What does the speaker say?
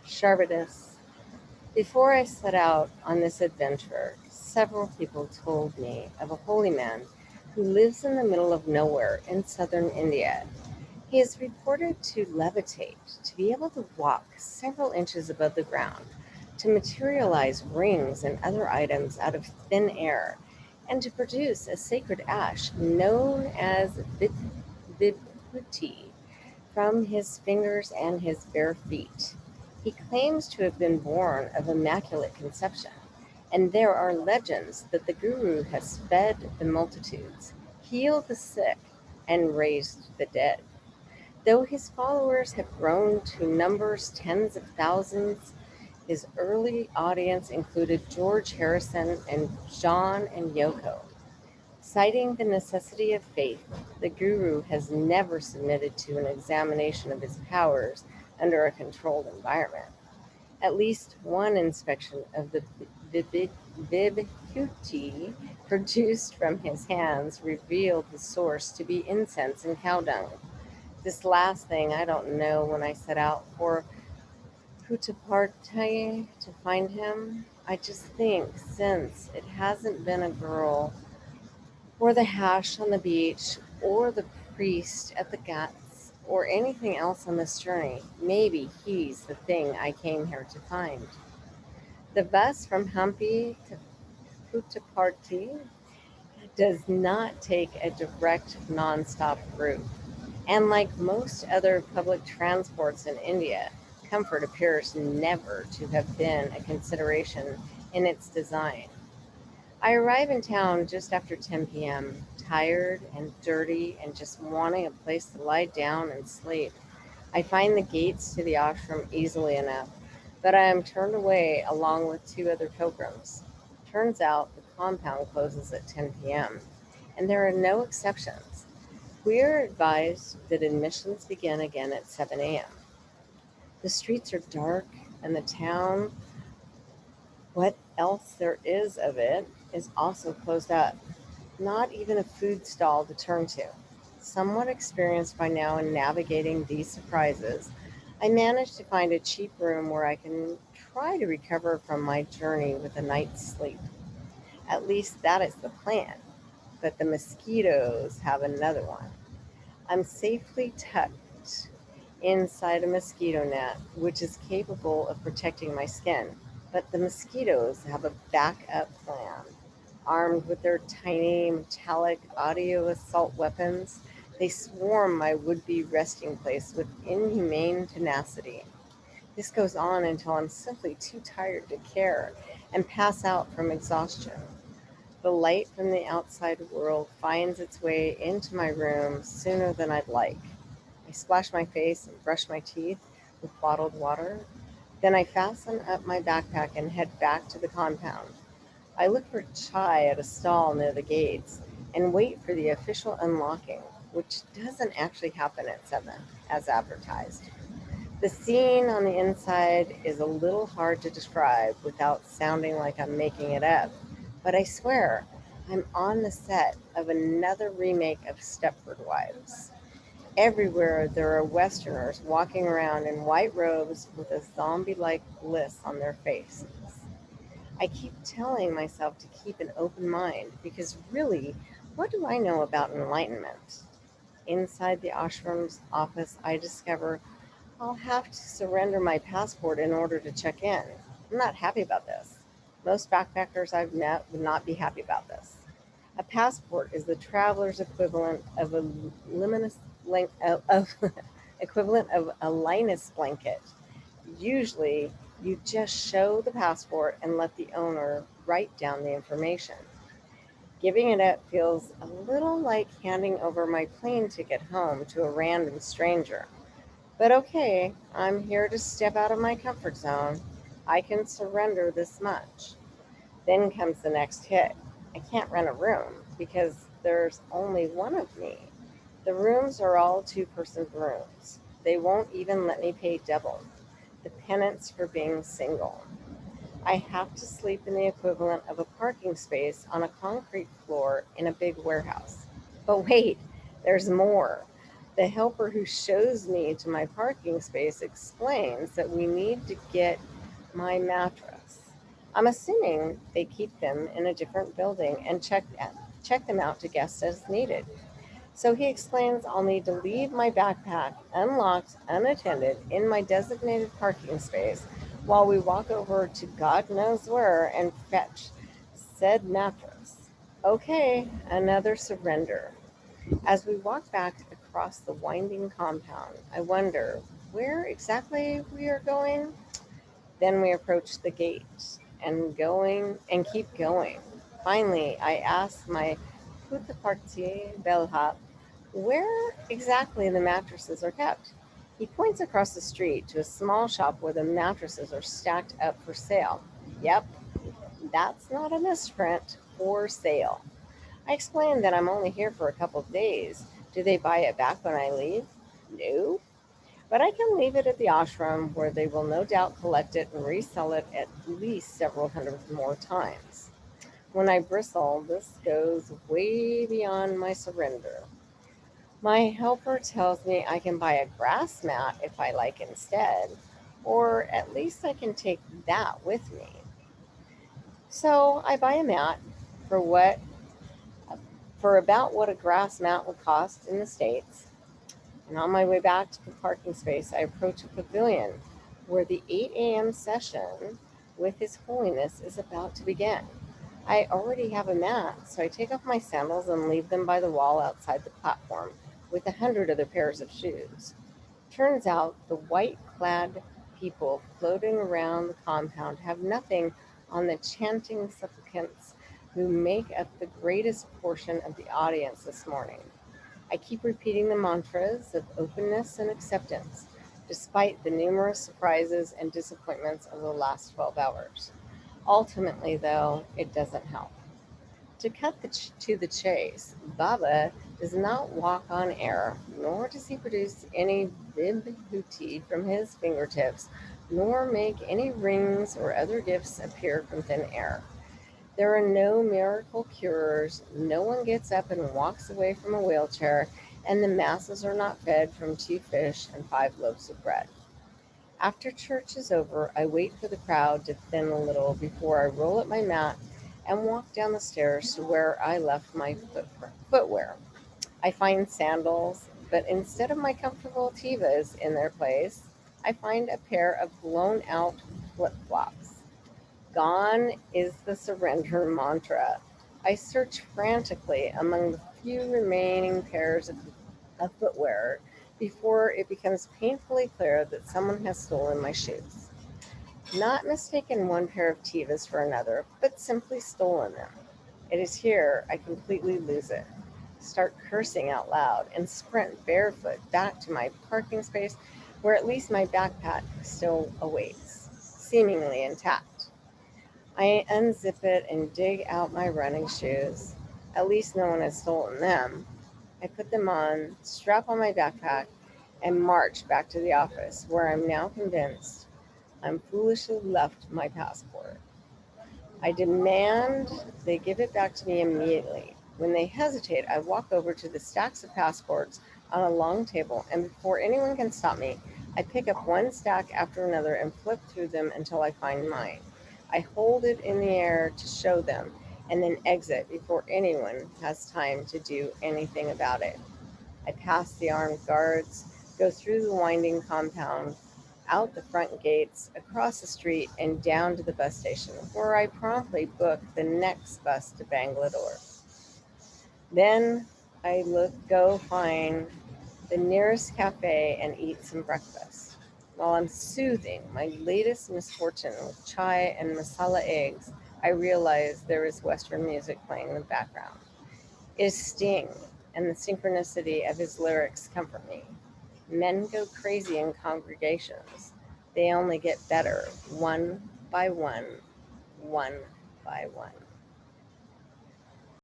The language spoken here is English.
Sharbidus. Before I set out on this adventure, several people told me of a holy man who lives in the middle of nowhere in southern India. He is reported to levitate, to be able to walk several inches above the ground, to materialize rings and other items out of thin air, and to produce a sacred ash known as vibhuti from his fingers and his bare feet. He claims to have been born of immaculate conception, and there are legends that the guru has fed the multitudes, healed the sick, and raised the dead. Though his followers have grown to numbers tens of thousands, his early audience included George Harrison and John and Yoko. Citing the necessity of faith, the guru has never submitted to an examination of his powers under a controlled environment. At least one inspection of the vibhuti produced from his hands revealed the source to be incense and cow dung. This last thing I don't know when I set out for Puttaparthi to find him. I just think since it hasn't been a girl or the hash on the beach or the priest at the ghats or anything else on this journey, maybe he's the thing I came here to find. The bus from Hampi to Puttaparthi does not take a direct nonstop route. And like most other public transports in India, comfort appears never to have been a consideration in its design. I arrive in town just after 10 p.m., tired and dirty and just wanting a place to lie down and sleep. I find the gates to the ashram easily enough, but I am turned away along with two other pilgrims. Turns out the compound closes at 10 p.m., and there are no exceptions. We are advised that admissions begin again at 7 a.m. The streets are dark, and the town, what else there is of it, is also closed up. Not even a food stall to turn to. Somewhat experienced by now in navigating these surprises, I managed to find a cheap room where I can try to recover from my journey with a night's sleep. At least that is the plan. But the mosquitoes have another one. I'm safely tucked inside a mosquito net, which is capable of protecting my skin. But the mosquitoes have a backup plan. Armed with their tiny metallic audio assault weapons, they swarm my would be resting place with inhumane tenacity. This goes on until I'm simply too tired to care and pass out from exhaustion. The light from the outside world finds its way into my room sooner than I'd like. I splash my face and brush my teeth with bottled water. Then I fasten up my backpack and head back to the compound. I look for chai at a stall near the gates and wait for the official unlocking, which doesn't actually happen at 7 as advertised. The scene on the inside is a little hard to describe without sounding like I'm making it up, but I swear I'm on the set of another remake of Stepford Wives. Everywhere there are Westerners walking around in white robes with a zombie like bliss on their faces. I keep telling myself to keep an open mind because really, what do I know about enlightenment? Inside the ashram's office, I discover I'll have to surrender my passport in order to check in. I'm not happy about this. Most backpackers I've met would not be happy about this. A passport is the traveler's equivalent of a luminous of equivalent of a Linus blanket. Usually, you just show the passport and let the owner write down the information. Giving it up feels a little like handing over my plane ticket home to a random stranger. But okay, I'm here to step out of my comfort zone. I can surrender this much. Then comes the next hit. I can't rent a room because there's only one of me. The rooms are all two-person rooms. They won't even let me pay double. The penance for being single. I have to sleep in the equivalent of a parking space on a concrete floor in a big warehouse. But wait, there's more. The helper who shows me to my parking space explains that we need to get my mattress. I'm assuming they keep them in a different building and check them out to guests as needed. So he explains I'll need to leave my backpack unlocked, unattended, in my designated parking space while we walk over to God knows where and fetch said mattress. Okay, another surrender. As we walk back across the winding compound, I wonder where exactly we are going. Then we approach the gate and keep going. Finally, I ask my Puttaparthi bellhop where exactly the mattresses are kept. He points across the street to a small shop where the mattresses are stacked up for sale. Yep, that's not a misprint. For sale. I explain that I'm only here for a couple of days. Do they buy it back when I leave? No, but I can leave it at the ashram where they will no doubt collect it and resell it at least several hundred more times. When I bristle, this goes way beyond my surrender. My helper tells me I can buy a grass mat if I like instead, or at least I can take that with me. So I buy a mat for what for about what a grass mat would cost in the States. And on my way back to the parking space, I approach a pavilion where the 8 a.m. session with His Holiness is about to begin. I already have a mat, so I take off my sandals and leave them by the wall outside the platform with 100 other pairs of shoes. Turns out the white clad people floating around the compound have nothing on the chanting supplicants who make up the greatest portion of the audience this morning. I keep repeating the mantras of openness and acceptance, despite the numerous surprises and disappointments of the last 12 hours. Ultimately, though, it doesn't help. To cut to the chase, Baba does not walk on air, nor does he produce any vibhuti from his fingertips, nor make any rings or other gifts appear from thin air. There are no miracle cures, no one gets up and walks away from a wheelchair, and the masses are not fed from 2 fish and 5 loaves of bread. After church is over, I wait for the crowd to thin a little before I roll up my mat and walk down the stairs to where I left my footwear. I find sandals, but instead of my comfortable Tevas in their place, I find a pair of blown out flip flops. Gone is the surrender mantra. I search frantically among the few remaining pairs of footwear before it becomes painfully clear that someone has stolen my shoes. Not mistaken one pair of Tevas for another, but simply stolen them. It is here I completely lose it. Start cursing out loud and sprint barefoot back to my parking space where at least my backpack still awaits, seemingly intact. I unzip it and dig out my running shoes. At least no one has stolen them. I put them on, strap on my backpack, and march back to the office, where I'm now convinced I'm foolishly left my passport. I demand they give it back to me immediately. When they hesitate, I walk over to the stacks of passports on a long table, and before anyone can stop me, I pick up one stack after another and flip through them until I find mine. I hold it in the air to show them, and then exit before anyone has time to do anything about it. I pass the armed guards, go through the winding compound, out the front gates, across the street, and down to the bus station, where I promptly book the next bus to Bangalore. Then go find the nearest cafe and eat some breakfast. While I'm soothing my latest misfortune with chai and masala eggs, I realize there is Western music playing in the background. It is Sting, and the synchronicity of his lyrics comfort me. Men go crazy in congregations. They only get better, one by one by one.